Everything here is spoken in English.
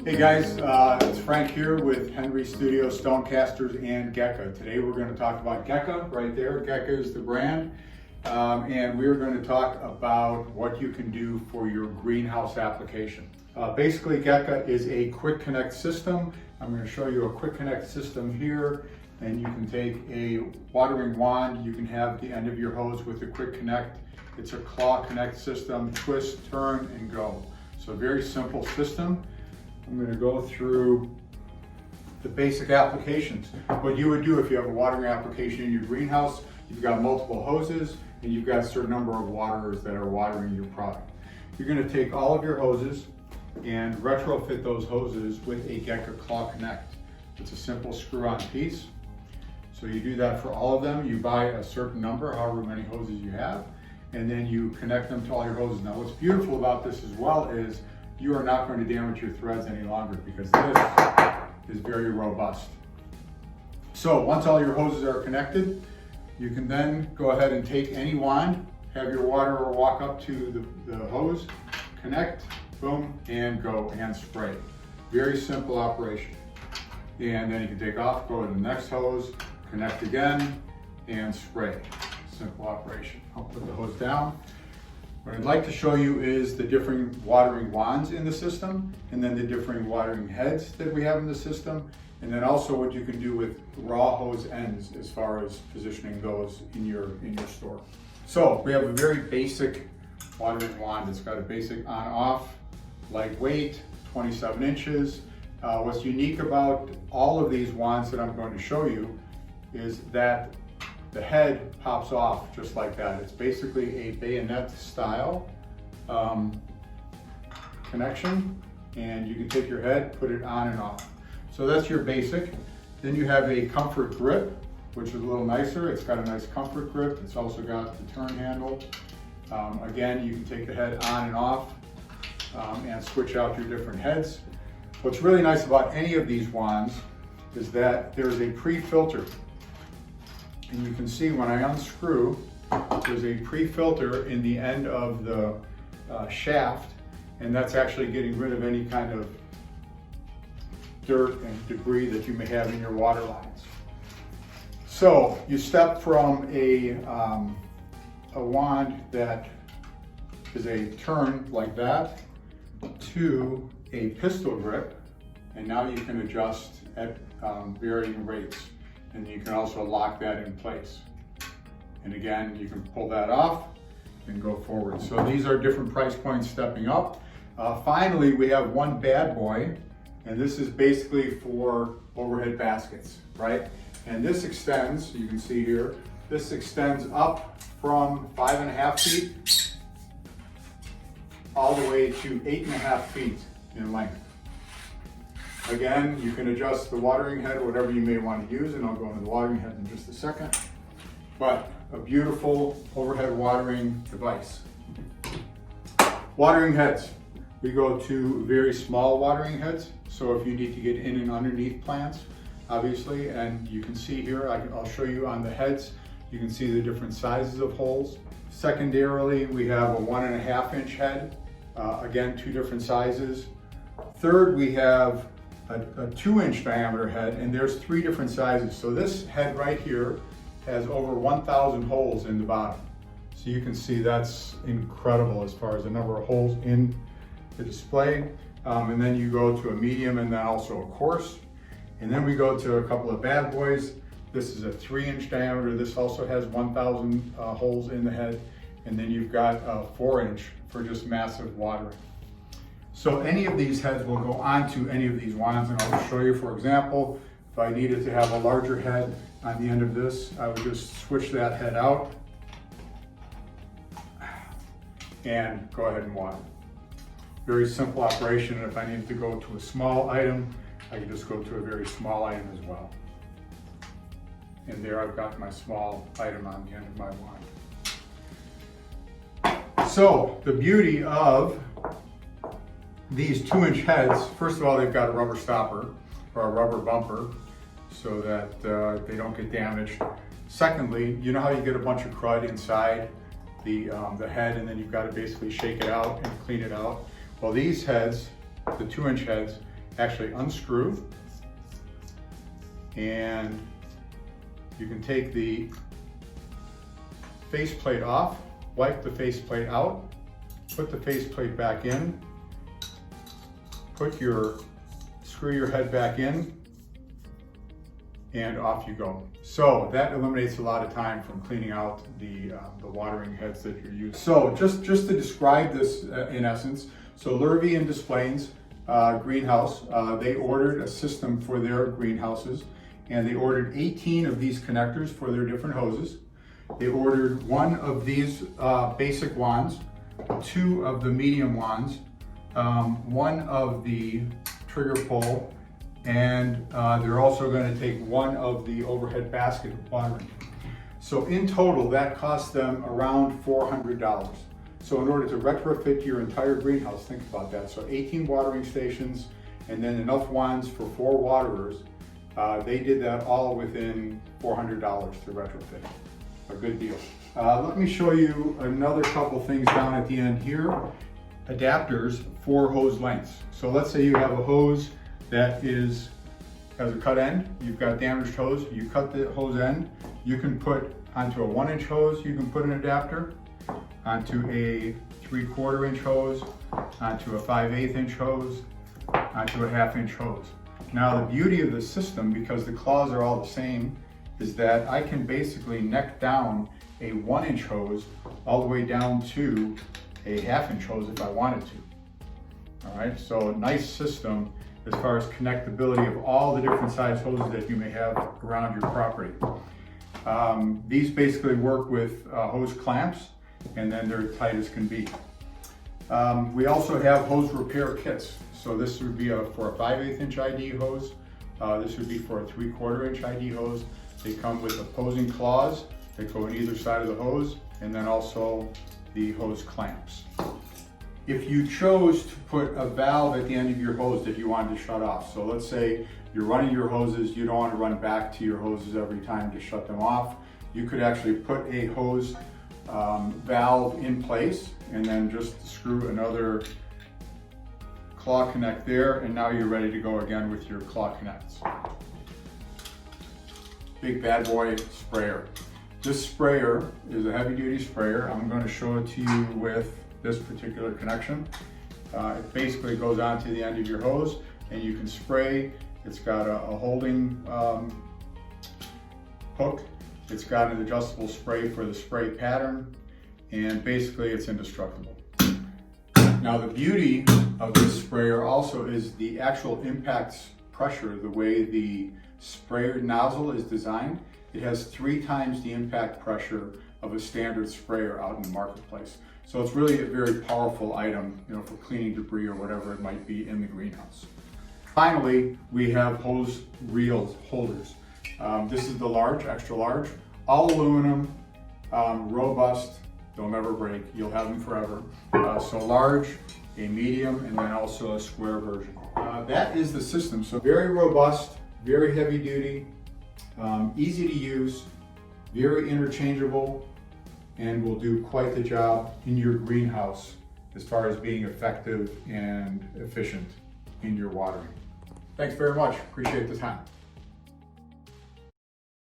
Hey guys, it's Frank here with Henri Studio Stonecasters and GEKA. Today we're going to talk about GEKA right there. GEKA is the brand, and we're going to talk about what you can do for your greenhouse application. Basically, GEKA is a quick connect system. I'm going to show you a quick connect system here, and you can take a watering wand. You can have the end of your hose with a quick connect. It's a claw connect system, twist, turn, and go. So a very simple system. I'm going to go through the basic applications. What you would do if you have a watering application in your greenhouse, you've got multiple hoses and you've got a certain number of waterers that are watering your product. You're going to take all of your hoses and retrofit those hoses with a GEKA Claw Connect. It's a simple screw-on piece. So you do that for all of them. You buy a certain number, however many hoses you have, and then you connect them to all your hoses. Now what's beautiful about this as well is you are not going to damage your threads any longer because this is very robust. So once all your hoses are connected, you can then go ahead and take any wand, have your waterer walk up to the hose, connect, boom, and go and spray. Very simple operation. And then you can take off, go to the next hose, connect again, and spray. Simple operation. I'll put the hose down. What I'd like to show you is the different watering wands in the system, and then the different watering heads that we have in the system, and then also what you can do with raw hose ends as far as positioning those in your store. So we have a very basic watering wand. It's got a basic on-off, lightweight, 27 inches. What's unique about all of these wands that I'm going to show you is that the head pops off just like that. It's basically a bayonet style connection, and you can take your head, put it on and off. So that's your basic. Then you have a comfort grip, which is a little nicer. It's got a nice comfort grip. It's also got the turn handle. Again, you can take the head on and off and switch out your different heads. What's really nice about any of these wands is that there's a pre-filter. And you can see when I unscrew, there's a pre-filter in the end of the shaft, and that's actually getting rid of any kind of dirt and debris that you may have in your water lines. So you step from a wand that is a turn like that to a pistol grip, and now you can adjust at varying rates. And you can also lock that in place. And again, you can pull that off and go forward. So these are different price points stepping up. Finally, we have one bad boy, and this is basically for overhead baskets, right? And this extends, you can see here, this extends up from 5.5 feet all the way to 8.5 feet in length. Again, you can adjust the watering head, whatever you may want to use, and I'll go into the watering head in just a second. But a beautiful overhead watering device. Watering heads. We go to very small watering heads. So if you need to get in and underneath plants, obviously, and you can see here, I'll show you on the heads, you can see the different sizes of holes. Secondarily, we have a 1.5 inch head. Again, two different sizes. Third, we have a 2 inch diameter head, and there's 3 different sizes. So this head right here has over 1,000 holes in the bottom. So you can see that's incredible as far as the number of holes in the display. And then you go to a medium and then also a coarse. And then we go to a couple of bad boys. This is a 3 inch diameter. This also has 1,000 holes in the head. And then you've got a 4 inch for just massive watering. So any of these heads will go onto any of these wands, and I'll show you, for example, if I needed to have a larger head on the end of this, I would just switch that head out and go ahead and water. Very simple operation, and if I needed to go to a small item, I can just go to a very small item as well. And there I've got my small item on the end of my wand. So the beauty of these 2 inch heads, first of all, they've got a rubber stopper or a rubber bumper so that they don't get damaged. Secondly, you know how you get a bunch of crud inside the head, and then you've got to basically shake it out and clean it out? Well, these heads, the 2 inch heads, actually unscrew, and you can take the faceplate off, wipe the faceplate out, put the faceplate back in, screw your head back in, and off you go. So that eliminates a lot of time from cleaning out the watering heads that you're using. So just to describe this in essence, so Lurvy and Desplaines greenhouse, they ordered a system for their greenhouses, and they ordered 18 of these connectors for their different hoses. They ordered one of these basic wands, 2 of the medium wands, 1 of the trigger pull, and they're also going to take 1 of the overhead basket watering. So in total, that cost them around $400. So in order to retrofit your entire greenhouse, think about that. So 18 watering stations and then enough wands for 4 waterers. They did that all within $400 to retrofit. A good deal. Let me show you another couple things down at the end here. Adapters for hose lengths. So let's say you have a hose that has a cut end, you've got damaged hose, you cut the hose end, you can put onto a 1-inch hose, you can put an adapter, onto a 3/4 inch hose, onto a 5/8 inch hose, onto a 1/2 inch hose. Now the beauty of the system, because the claws are all the same, is that I can basically neck down a 1-inch hose all the way down to a 1/2 inch hose if I wanted to. All right, so a nice system as far as connectability of all the different size hoses that you may have around your property. These basically work with hose clamps, and then they're tight as can be. We also have hose repair kits. So this would be for a 5/8 inch ID hose. This would be for a 3/4 inch ID hose. They come with opposing claws that go on either side of the hose, and then also the hose clamps. If you chose to put a valve at the end of your hose that you wanted to shut off, so let's say you're running your hoses, you don't want to run back to your hoses every time to shut them off, you could actually put a hose valve in place and then just screw another claw connect there, and now you're ready to go again with your claw connects. Big bad boy sprayer. This sprayer is a heavy duty sprayer. I'm going to show it to you with this particular connection. It basically goes onto the end of your hose and you can spray. It's got a holding hook. It's got an adjustable spray for the spray pattern, and basically it's indestructible. Now the beauty of this sprayer also is the actual impact pressure, the way the sprayer nozzle is designed. It has 3 times the impact pressure of a standard sprayer out in the marketplace. So it's really a very powerful item, for cleaning debris or whatever it might be in the greenhouse. Finally, we have hose reel holders. This is the large, extra large, all aluminum, robust, they'll never break, you'll have them forever. So large, a medium, and then also a square version. That is the system, so very robust, very heavy duty, easy to use, very interchangeable, and will do quite the job in your greenhouse as far as being effective and efficient in your watering. Thanks very much, appreciate the time.